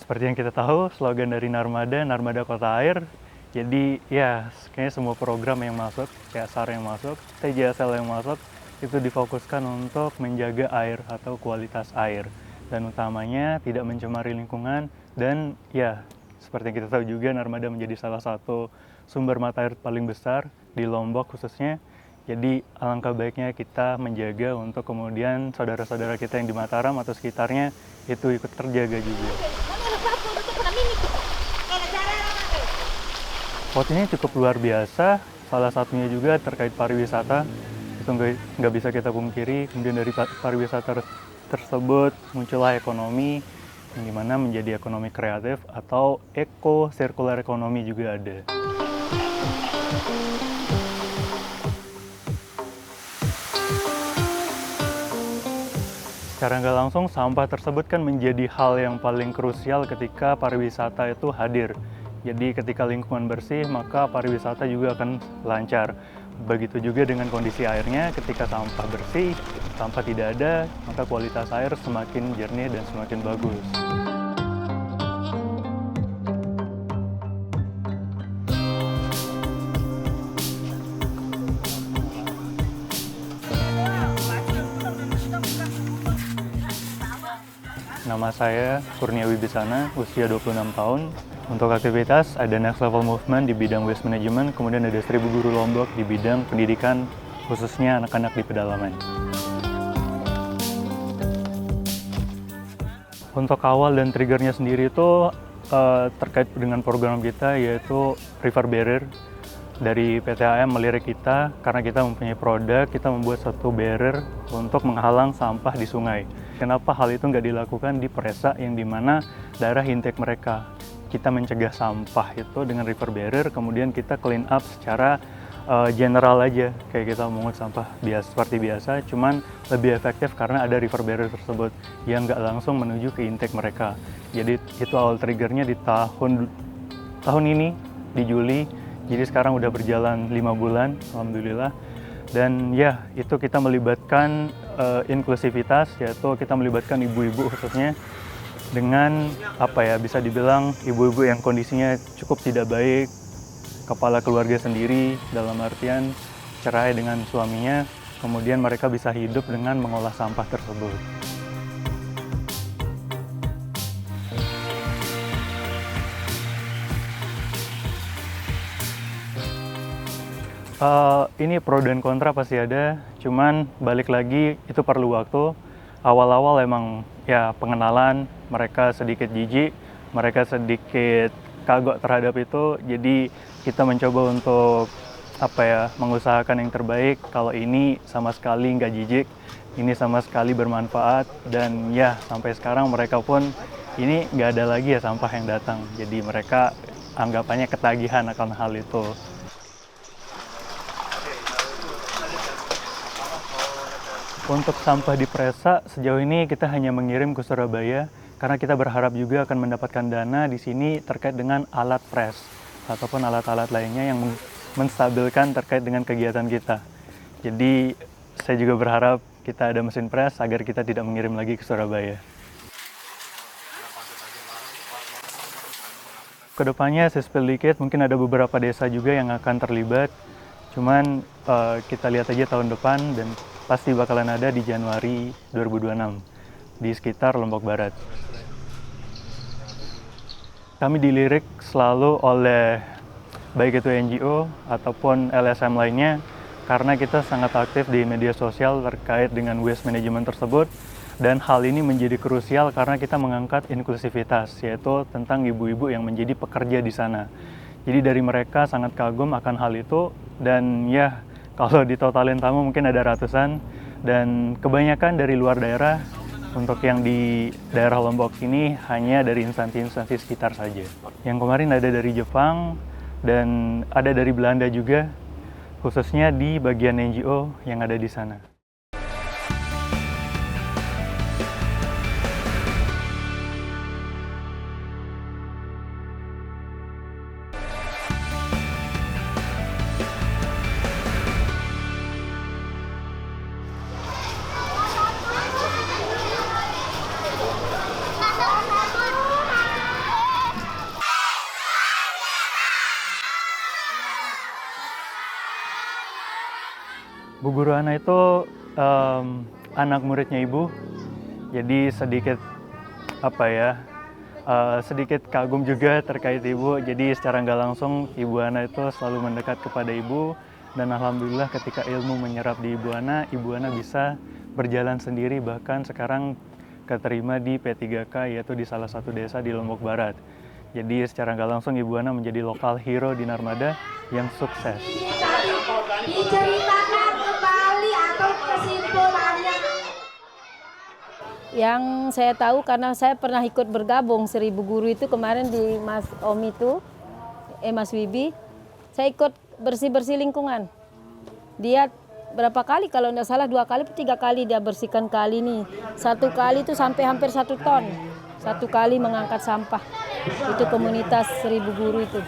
Seperti yang kita tahu, slogan dari Narmada, Narmada Kota Air. Jadi ya, kayaknya semua program yang masuk, CSR yang masuk, TJSL yang masuk, itu difokuskan untuk menjaga air atau kualitas air. Dan utamanya tidak mencemari lingkungan dan ya, seperti yang kita tahu juga Narmada menjadi salah satu sumber mata air paling besar di Lombok khususnya. Jadi alangkah baiknya kita menjaga untuk kemudian saudara-saudara kita yang di Mataram atau sekitarnya itu ikut terjaga juga. Pot ini cukup luar biasa, salah satunya juga terkait pariwisata, itu nggak bisa kita pungkiri. Kemudian dari pariwisata tersebut muncullah ekonomi, yang dimana menjadi ekonomi kreatif atau eco-circular ekonomi juga ada. Secara nggak langsung, sampah tersebut kan menjadi hal yang paling krusial ketika pariwisata itu hadir. Jadi ketika lingkungan bersih, maka pariwisata juga akan lancar. Begitu juga dengan kondisi airnya, ketika sampah bersih, sampah tidak ada, maka kualitas air semakin jernih dan semakin bagus. Nama saya Kurnia Wibisana, usia 26 tahun. Untuk aktivitas ada Next Level Movement di bidang waste management, kemudian ada 1000 Guru Lombok di bidang pendidikan, khususnya anak-anak di pedalaman. Untuk awal dan triggernya sendiri itu terkait dengan program kita, yaitu River Barrier. Dari PT AM melirik kita karena kita mempunyai produk, kita membuat satu barrier untuk menghalang sampah di sungai. Kenapa hal itu nggak dilakukan di Peresa yang dimana daerah intake mereka? Kita mencegah sampah itu dengan river barrier, kemudian kita clean up secara general aja, kayak kita mengut sampah seperti biasa, cuman lebih efektif karena ada river barrier tersebut yang nggak langsung menuju ke intake mereka. Jadi itu awal triggernya di tahun ini, di Juli. Jadi sekarang udah berjalan 5 bulan, alhamdulillah. Dan ya, itu kita melibatkan inklusivitas, yaitu kita melibatkan ibu-ibu khususnya dengan bisa dibilang ibu-ibu yang kondisinya cukup tidak baik, kepala keluarga sendiri, dalam artian cerai dengan suaminya, kemudian mereka bisa hidup dengan mengolah sampah tersebut. Ini pro dan kontra pasti ada, cuman balik lagi itu perlu waktu. Awal-awal emang ya pengenalan, mereka sedikit jijik, mereka sedikit kagok terhadap itu, jadi kita mencoba untuk mengusahakan yang terbaik. Kalau ini sama sekali nggak jijik, ini sama sekali bermanfaat, dan ya sampai sekarang mereka pun ini nggak ada lagi ya sampah yang datang, jadi mereka anggapannya ketagihan akan hal itu. Untuk sampah di Peresa, sejauh ini kita hanya mengirim ke Surabaya karena kita berharap juga akan mendapatkan dana di sini terkait dengan alat press ataupun alat-alat lainnya yang menstabilkan terkait dengan kegiatan kita. Jadi saya juga berharap kita ada mesin press agar kita tidak mengirim lagi ke Surabaya. Kedepannya Spill Decade mungkin ada beberapa desa juga yang akan terlibat. Cuman kita lihat aja tahun depan dan pasti bakalan ada di Januari 2026 di sekitar Lombok Barat. Kami dilirik selalu oleh baik itu NGO ataupun LSM lainnya karena kita sangat aktif di media sosial terkait dengan waste management tersebut, dan hal ini menjadi krusial karena kita mengangkat inklusivitas, yaitu tentang ibu-ibu yang menjadi pekerja di sana. Jadi dari mereka sangat kagum akan hal itu, dan ya kalau ditotalin tamu mungkin ada ratusan, dan kebanyakan dari luar daerah. Untuk yang di daerah Lombok ini hanya dari instansi-instansi sekitar saja. Yang kemarin ada dari Jepang dan ada dari Belanda juga, khususnya di bagian NGO yang ada di sana. guru Ana itu anak muridnya ibu, jadi sedikit sedikit kagum juga terkait ibu. Jadi secara nggak langsung ibu Ana itu selalu mendekat kepada ibu, dan alhamdulillah ketika ilmu menyerap di ibu Ana bisa berjalan sendiri, bahkan sekarang keterima di P3K, yaitu di salah satu desa di Lombok Barat. Jadi secara nggak langsung ibu Ana menjadi lokal hero di Narmada yang sukses. Diceritakan kembali atau kesimpulannya. Yang saya tahu karena saya pernah ikut bergabung 1000 guru itu kemarin di Mas Om itu, Mas Wibi, saya ikut bersih-bersih lingkungan. Dia berapa kali, kalau tidak salah 2 kali atau 3 kali dia bersihkan kali ini. 1 kali itu sampai hampir 1 ton. 1 kali mengangkat sampah. Itu komunitas 1000 guru itu.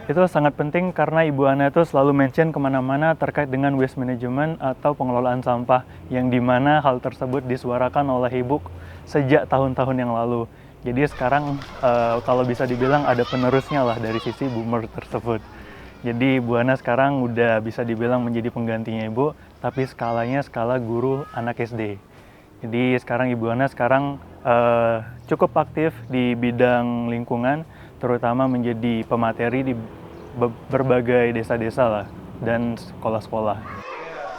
Itu sangat penting karena Ibu Ana itu selalu mention kemana-mana terkait dengan waste management atau pengelolaan sampah, yang dimana hal tersebut disuarakan oleh Ibu sejak tahun-tahun yang lalu. Jadi sekarang kalau bisa dibilang ada penerusnya lah dari sisi boomer tersebut. Jadi Ibu Ana sekarang udah bisa dibilang menjadi penggantinya Ibu, tapi skalanya skala guru anak SD. Jadi sekarang Ibu Ana cukup aktif di bidang lingkungan, terutama menjadi pemateri di berbagai desa-desa lah dan sekolah-sekolah.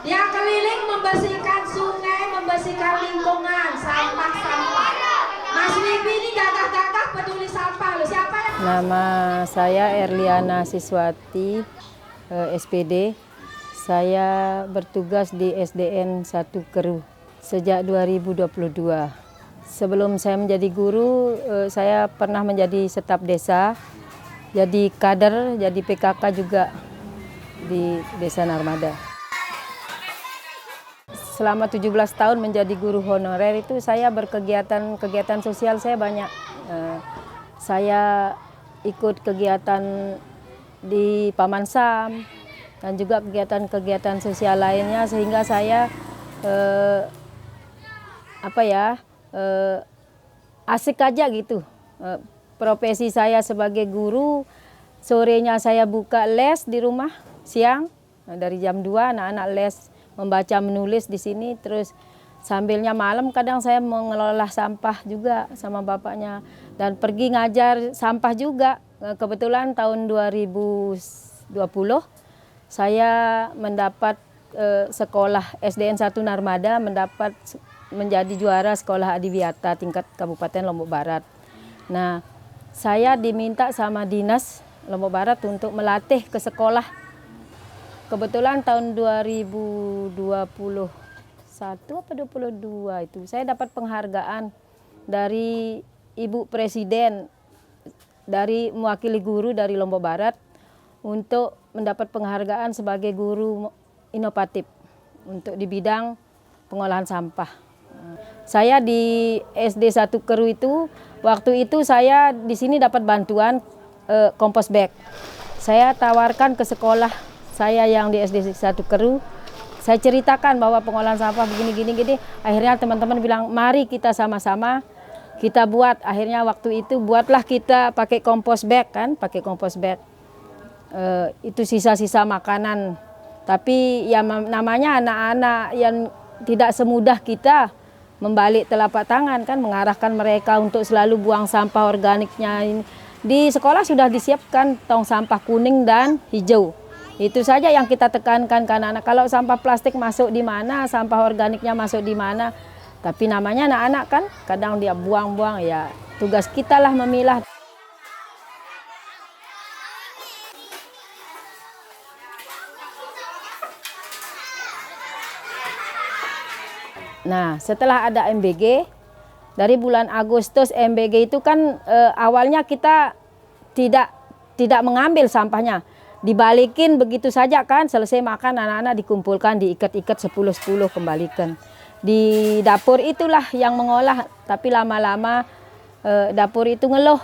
Yang keliling membersihkan sungai, membersihkan lingkungan, sampah-sampah. Mas Wibi ini gagah-gagah peduli sampah loh. Siapa yang... Nama saya Erliana Siswati, SPD. Saya bertugas di SDN 1 Keru sejak 2022. Sebelum saya menjadi guru, saya pernah menjadi staf desa, jadi kader, jadi PKK juga di Desa Narmada. Selama 17 tahun menjadi guru honorer itu saya kegiatan sosial saya banyak. Saya ikut kegiatan di Paman Sam dan juga kegiatan-kegiatan sosial lainnya, sehingga saya asik aja gitu. Profesi saya sebagai guru, sorenya saya buka les di rumah, siang dari jam 2 anak-anak les membaca menulis di sini, terus sambilnya malam kadang saya mengelola sampah juga sama bapaknya dan pergi ngajar sampah juga. Kebetulan tahun 2020 saya mendapat sekolah SDN 1 Narmada menjadi juara sekolah adiwiyata tingkat Kabupaten Lombok Barat. Nah, saya diminta sama Dinas Lombok Barat untuk melatih ke sekolah. Kebetulan tahun 2021 atau 22 itu saya dapat penghargaan dari Ibu Presiden dari mewakili guru dari Lombok Barat untuk mendapat penghargaan sebagai guru inovatif untuk di bidang pengolahan sampah. Saya di SD 1 Keru itu, waktu itu saya di sini dapat bantuan kompos bag. Saya tawarkan ke sekolah saya yang di SD 1 Keru, saya ceritakan bahwa pengolahan sampah begini. Akhirnya teman-teman bilang, mari kita sama-sama kita buat. Akhirnya waktu itu buatlah kita pakai kompos bag kan, pakai kompos bag. Itu sisa-sisa makanan. Tapi ya namanya anak-anak yang tidak semudah kita membalik telapak tangan kan, mengarahkan mereka untuk selalu buang sampah organiknya. Di sekolah sudah disiapkan tong sampah kuning dan hijau. Itu saja yang kita tekankan ke anak-anak. Kalau sampah plastik masuk di mana, sampah organiknya masuk di mana. Tapi namanya anak-anak kan, kadang dia buang-buang, ya tugas kita lah memilah. Nah, setelah ada MBG, dari bulan Agustus MBG itu kan awalnya kita tidak mengambil sampahnya. Dibalikin begitu saja kan, selesai makan anak-anak dikumpulkan, diikat-ikat 10-10 kembalikan. Di dapur itulah yang mengolah, tapi lama-lama dapur itu ngeluh.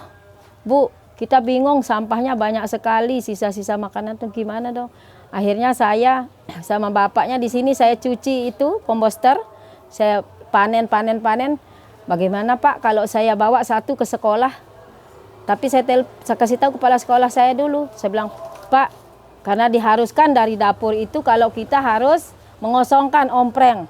Bu, kita bingung sampahnya banyak sekali, sisa-sisa makanan tuh gimana dong. Akhirnya saya sama bapaknya di sini saya cuci itu komposter. Saya panen. Bagaimana Pak kalau saya bawa satu ke sekolah? Tapi saya kasih tahu kepala sekolah saya dulu. Saya bilang, Pak, karena diharuskan dari dapur itu kalau kita harus mengosongkan ompreng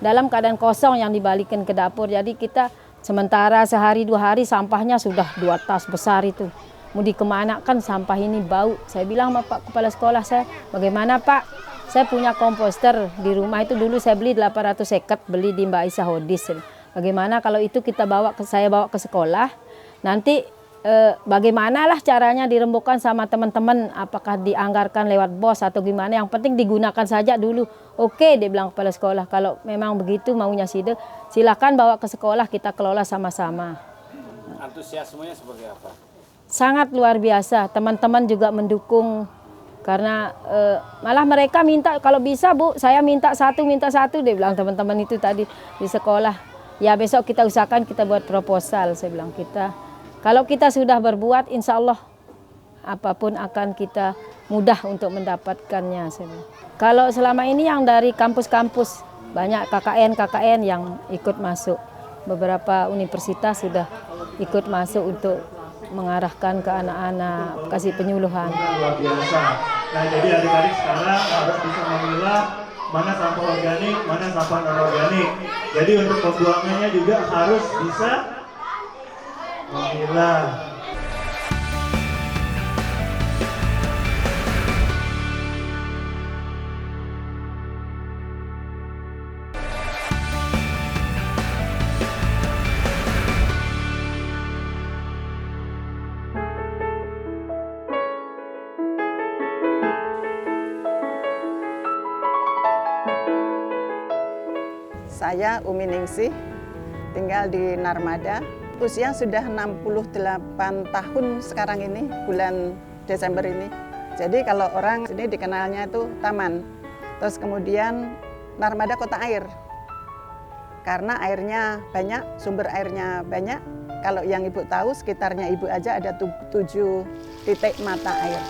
dalam keadaan kosong yang dibalikin ke dapur. Jadi kita sementara sehari 2 hari sampahnya sudah 2 tas besar itu. Mau dikemana kan sampah ini bau. Saya bilang sama Pak Kepala Sekolah saya, bagaimana Pak? Saya punya komposter di rumah itu dulu saya beli 800 seket, beli di Mbak Isa Hodis. Bagaimana kalau itu saya bawa ke sekolah, nanti bagaimana lah caranya dirembukan sama teman-teman, apakah dianggarkan lewat bos atau gimana, yang penting digunakan saja dulu. Oke, dia bilang Kepala Sekolah, kalau memang begitu maunya Side, silakan bawa ke sekolah, kita kelola sama-sama. Antusiasmenya seperti apa? Sangat luar biasa, teman-teman juga mendukung. Karena malah mereka minta, kalau bisa Bu, saya minta satu, dia bilang teman-teman itu tadi di sekolah. Ya besok kita usahakan kita buat proposal, saya bilang kita. Kalau kita sudah berbuat, insya Allah apapun akan kita mudah untuk mendapatkannya. Saya bilang. Kalau selama ini yang dari kampus-kampus, banyak KKN yang ikut masuk. Beberapa universitas sudah ikut masuk untuk mengarahkan ke anak-anak, kasih penyuluhan. Luar biasa. Nah, jadi adik-adik sekarang harus bisa memilah mana sampah organik, mana sampah non-organik. Jadi untuk pembuangannya juga harus bisa memilah. Saya Umi Ningsih, tinggal di Narmada. Usia sudah 68 tahun sekarang ini, bulan Desember ini. Jadi kalau orang sini dikenalnya itu taman. Terus kemudian Narmada kota air. Karena airnya banyak, sumber airnya banyak. Kalau yang Ibu tahu, sekitarnya Ibu aja ada 7 titik mata air.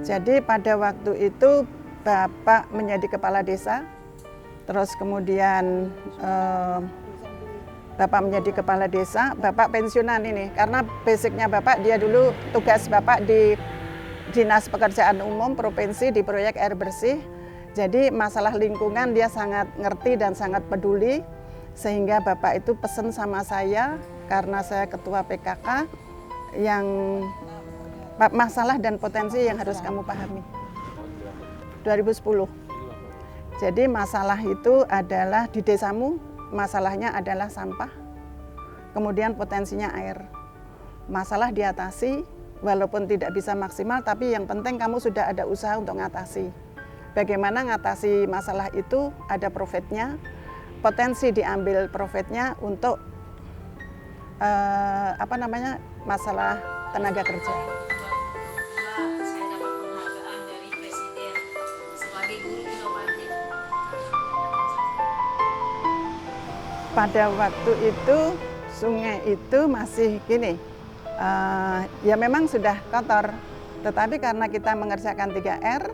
Jadi pada waktu itu Bapak menjadi kepala desa, terus kemudian Bapak menjadi kepala desa, Bapak pensiunan ini. Karena basicnya Bapak, dia dulu tugas Bapak di Dinas Pekerjaan Umum Provinsi di proyek air bersih. Jadi masalah lingkungan dia sangat ngerti dan sangat peduli. Sehingga Bapak itu pesen sama saya, karena saya ketua PKK, yang masalah dan potensi yang harus kamu pahami. 2010. Jadi masalah itu adalah di desamu, masalahnya adalah sampah, kemudian potensinya air. Masalah diatasi, walaupun tidak bisa maksimal, tapi yang penting kamu sudah ada usaha untuk ngatasi. Bagaimana ngatasi masalah itu, ada profitnya, potensi diambil profitnya untuk masalah tenaga kerja. Pada waktu itu sungai itu masih gini, ya memang sudah kotor, tetapi karena kita mengerjakan 3R,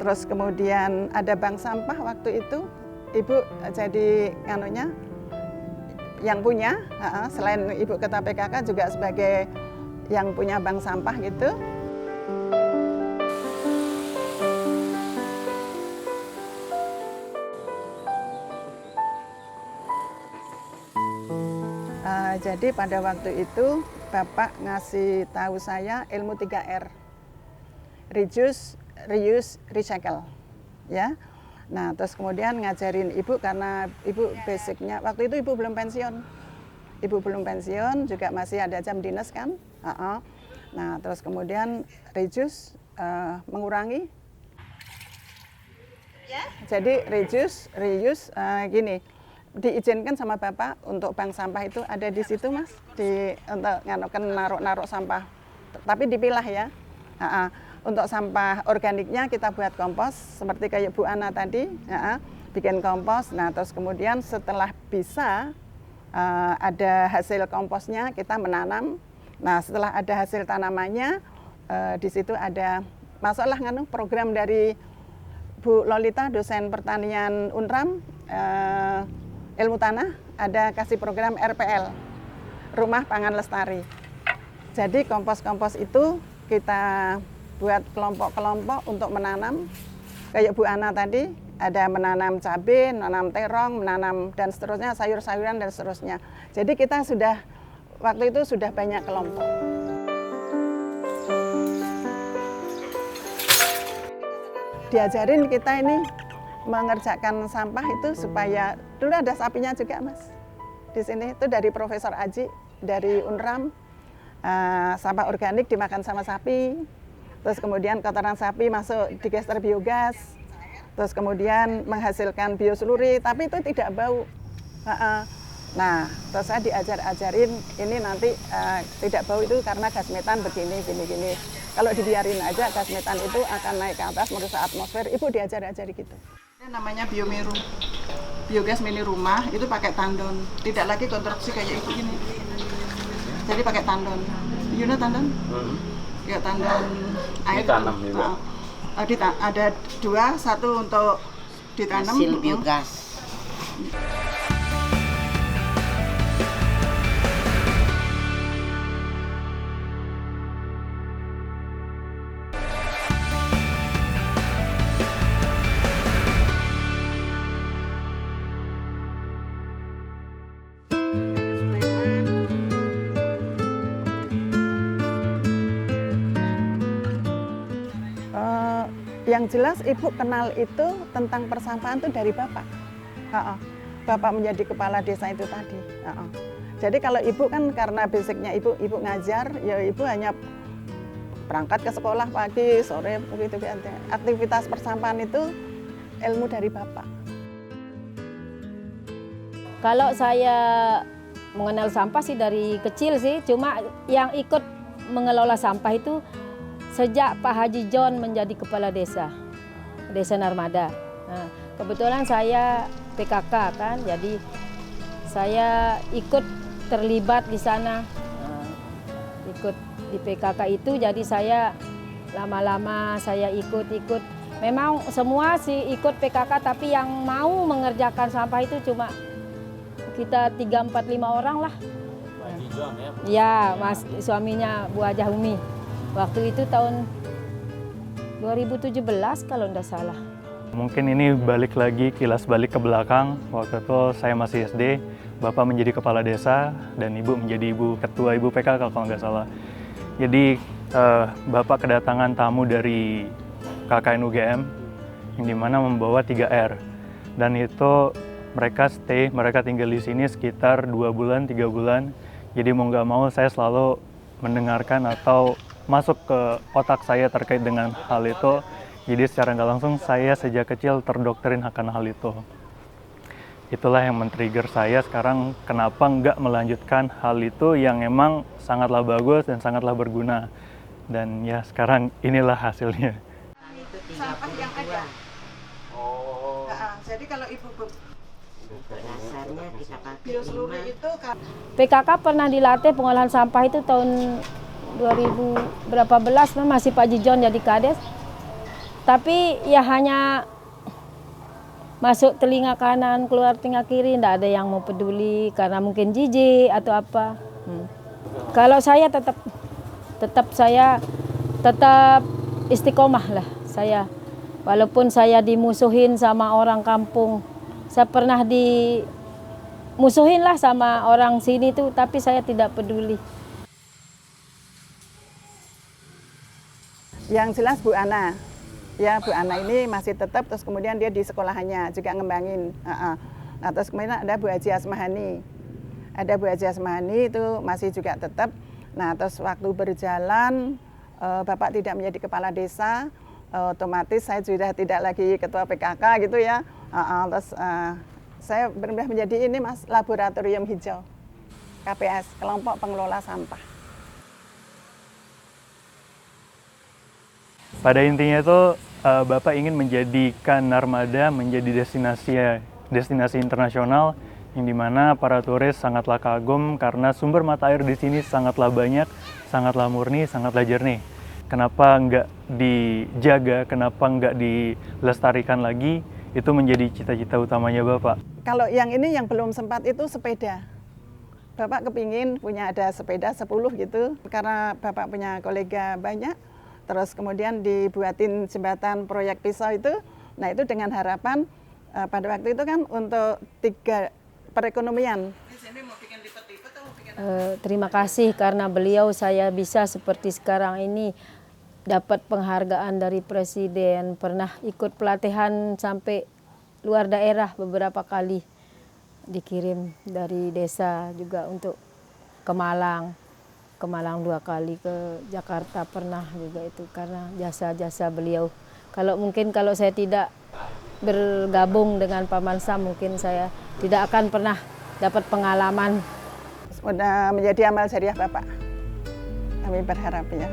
terus kemudian ada bank sampah waktu itu, Ibu jadi yang punya, selain Ibu ketua PKK juga sebagai yang punya bank sampah gitu. Jadi pada waktu itu Bapak ngasih tahu saya ilmu 3R, reduce, reuse, recycle, ya. Nah terus kemudian ngajarin Ibu karena Ibu basicnya waktu itu Ibu belum pensiun, juga masih ada jam dinas kan. Nah terus kemudian reduce, mengurangi. Jadi reduce, reuse, gini. Diizinkan sama Bapak untuk bank sampah itu ada di situ Mas, untuk naruh sampah, tapi dipilah ya. Untuk sampah organiknya kita buat kompos seperti kayak Bu Ana tadi, bikin kompos. Nah terus kemudian setelah bisa ada hasil komposnya kita menanam. Nah setelah ada hasil tanamannya, di situ ada masuklah program dari Bu Lolita, dosen pertanian Unram, ilmu tanah, ada kasih program RPL, Rumah Pangan Lestari. Jadi kompos-kompos itu kita buat kelompok-kelompok untuk menanam. Kayak Bu Ana tadi, ada menanam cabai, menanam terong, menanam dan seterusnya, sayur-sayuran dan seterusnya. Jadi kita sudah, waktu itu sudah banyak kelompok. Diajarin kita ini mengerjakan sampah itu supaya, dulu ada sapinya juga Mas. Di sini itu dari Profesor Aji, dari UNRAM, sampah organik dimakan sama sapi, terus kemudian kotoran sapi masuk digester biogas, terus kemudian menghasilkan bioseluri, tapi itu tidak bau. Nah, terus saya diajarin ini nanti tidak bau itu karena gas metan begini, gini. Kalau dibiarin aja gas metan itu akan naik ke atas merusak atmosfer. Ibu diajar-ajari gitu. Ini namanya biomeru, biogas mini rumah itu pakai tandon, tidak lagi konstruksi kayak ibu ini. Jadi pakai tandon. You know tandon? Ya tandon air. Ditanam juga. Ada dua, satu untuk ditanam. Hasil biogas. Yang jelas Ibu kenal itu tentang persampahan itu dari Bapak. Bapak menjadi kepala desa itu tadi. Jadi kalau Ibu kan karena basicnya Ibu ngajar, ya Ibu hanya berangkat ke sekolah pagi, sore, begitu. Aktivitas persampahan itu ilmu dari Bapak. Kalau saya mengenal sampah sih dari kecil sih, cuma yang ikut mengelola sampah itu sejak Pak Haji John menjadi kepala desa Narmada. Nah, kebetulan saya PKK kan, jadi saya ikut terlibat di sana. Ikut di PKK itu, jadi saya lama-lama saya ikut. Memang semua sih ikut PKK, tapi yang mau mengerjakan sampah itu cuma kita 3, 4, 5 orang lah. Pak Haji John ya? Ya, Mas, suaminya Bu Hajah Umi. Waktu itu tahun 2017 kalau tidak salah. Mungkin ini balik lagi, kilas balik ke belakang. Waktu itu saya masih SD, Bapak menjadi kepala desa dan Ibu menjadi ketua Ibu PKK kalau nggak salah. Jadi Bapak kedatangan tamu dari KKN UGM yang dimana membawa 3R. Dan itu mereka tinggal di sini sekitar 2 bulan, 3 bulan. Jadi mau nggak mau saya selalu mendengarkan atau masuk ke otak saya terkait dengan hal itu. Jadi secara nggak langsung saya sejak kecil terdoktrin akan hal itu. Itulah yang men-trigger saya sekarang kenapa nggak melanjutkan hal itu yang emang sangatlah bagus dan sangatlah berguna. Dan ya sekarang inilah hasilnya. Sampah yang ada. Oh. Jadi kalau Ibu Dasarnya kita pakai bioseluri itu PKK pernah dilatih pengolahan sampah itu tahun 2000 berapa belas, masih Pak Haji John jadi kades. Tapi ya hanya masuk telinga kanan, keluar telinga kiri, tidak ada yang mau peduli karena mungkin jijik atau apa. Kalau saya tetap istiqomah lah saya. Walaupun saya dimusuhin sama orang kampung, saya pernah dimusuhin lah sama orang sini tuh, tapi saya tidak peduli. yang jelas Bu Ana. Ya, Bu Ana ini masih tetap, terus kemudian dia di sekolahannya juga ngembangin. Nah, terus kemudian ada Bu Haji Asmahani. Ada Bu Haji Asmahani itu masih juga tetap. Nah, terus waktu berjalan, Bapak tidak menjadi kepala desa, otomatis saya sudah tidak lagi ketua PKK gitu ya. Terus saya berpindah menjadi ini Mas, Laboratorium Hijau, KPS, Kelompok Pengelola Sampah. Pada intinya itu Bapak ingin menjadikan Narmada menjadi destinasi internasional yang dimana para turis sangatlah kagum karena sumber mata air di sini sangatlah banyak, sangatlah murni, sangatlah jernih. Kenapa nggak dijaga, kenapa nggak dilestarikan lagi, itu menjadi cita-cita utamanya Bapak. Kalau yang ini yang belum sempat itu sepeda. Bapak kepingin punya ada sepeda 10 gitu, karena Bapak punya kolega banyak, terus kemudian dibuatin jembatan proyek pisau itu, nah itu dengan harapan pada waktu itu kan untuk 3 perekonomian. Terima kasih karena beliau saya bisa seperti sekarang ini, dapat penghargaan dari Presiden, pernah ikut pelatihan sampai luar daerah beberapa kali, dikirim dari desa juga untuk ke Malang 2 kali, ke Jakarta pernah juga, itu karena jasa-jasa beliau. Kalau saya tidak bergabung dengan Paman Sam, mungkin saya tidak akan pernah dapat pengalaman. Sudah menjadi amal jariah Bapak. Kami berharap ya.